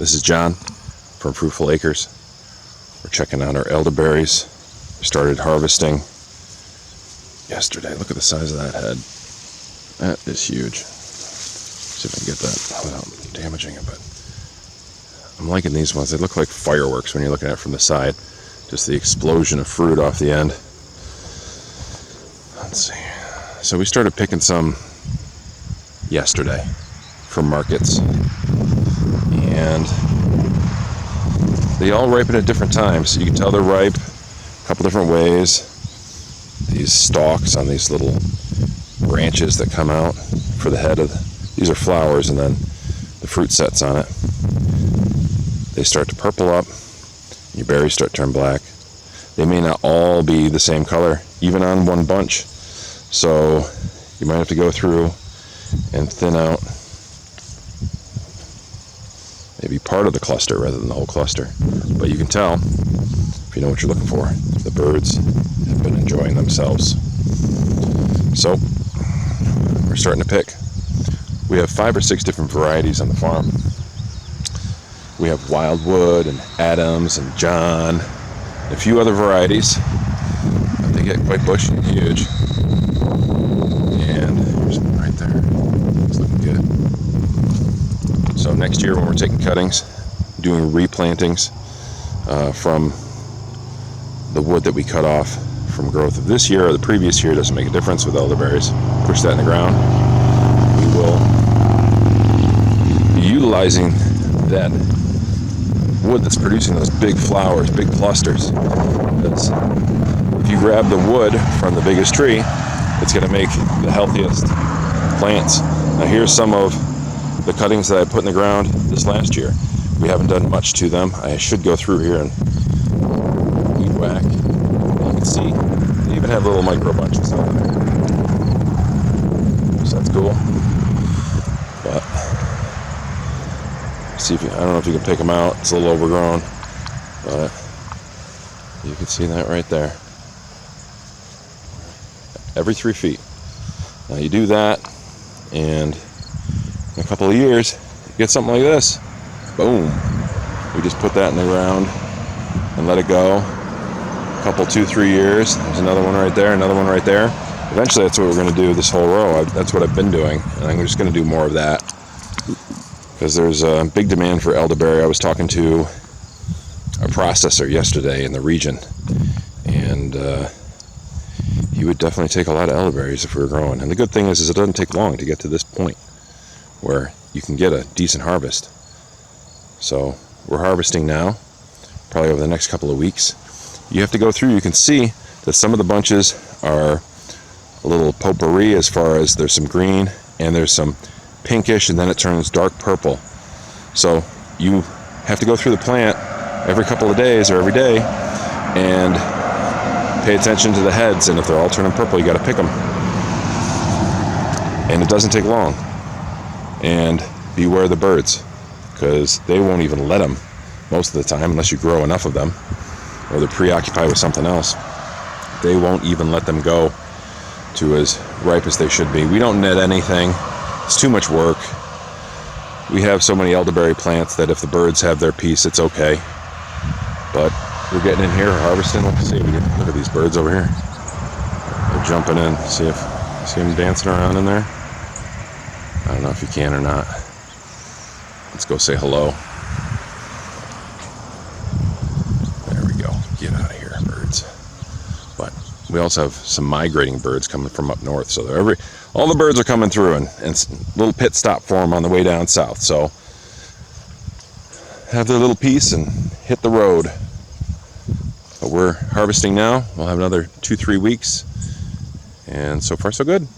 This is John from Fruitful Acres. We're checking out our elderberries. We started harvesting yesterday. Look at the size of that head. That is huge. See if I can get that without damaging it, but I'm liking these ones. They look like fireworks when you're looking at it from the side. Just the explosion of fruit off the end. Let's see. So we started picking some yesterday from markets, and they all ripen at different times. So you can tell they're ripe a couple different ways. These stalks on these little branches that come out for the head of these are flowers, and then the fruit sets on it. They start to purple up. Your berries start to turn black. They may not all be the same color, even on one bunch. So you might have to go through and thin out maybe part of the cluster rather than the whole cluster. But you can tell, if you know what you're looking for, the birds have been enjoying themselves. So we're starting to pick. We have 5 or 6 different varieties on the farm. We have Wildwood and Adams and John, and a few other varieties. They get quite bushy and huge. And there's one right there. It's looking good. So next year when we're taking cuttings, doing replantings from the wood that we cut off from growth of this year or the previous year, doesn't make a difference with elderberries. Push that in the ground. We will be utilizing that wood that's producing those big flowers, big clusters. Because if you grab the wood from the biggest tree, it's going to make the healthiest plants. Now here's some of the cuttings that I put in the ground this last year. We haven't done much to them. I should go through here and weed whack. You can see they even have little micro bunches on there. So that's cool. But see if you, I don't know if you can pick them out. It's a little overgrown, but you can see that right there. Every 3 feet. Now you do that, and in a couple of years, you get something like this. Boom. We just put that in the ground and let it go. A couple, 2, 3 years. There's another one right there, another one right there. Eventually, that's what we're going to do this whole row. That's what I've been doing, and I'm just going to do more of that because there's a big demand for elderberry. I was talking to a processor yesterday in the region, and he would definitely take a lot of elderberries if we were growing. And the good thing is it doesn't take long to get to this point where you can get a decent harvest. So we're harvesting now, probably over the next couple of weeks. You have to go through, you can see that some of the bunches are a little potpourri as far as there's some green and there's some pinkish, and then it turns dark purple. So you have to go through the plant every couple of days or every day and pay attention to the heads, and if they're all turning purple, you got to pick them. And it doesn't take long. And beware the birds, because they won't even let them most of the time unless you grow enough of them or they're preoccupied with something else. They won't even let them go to as ripe as they should be. We don't net anything. It's too much work. We have so many elderberry plants that if the birds have their piece, it's okay. But we're getting in here, harvesting. Let's see, look at these birds over here. They're jumping in. See them dancing around in there? I don't know if you can or not. Let's go say hello. There we go. Get out of here, birds. But we also have some migrating birds coming from up north. So all the birds are coming through, and little pit stop for them on the way down south. So have their little piece and hit the road. But we're harvesting now. We'll have another 2-3 weeks. And so far, so good.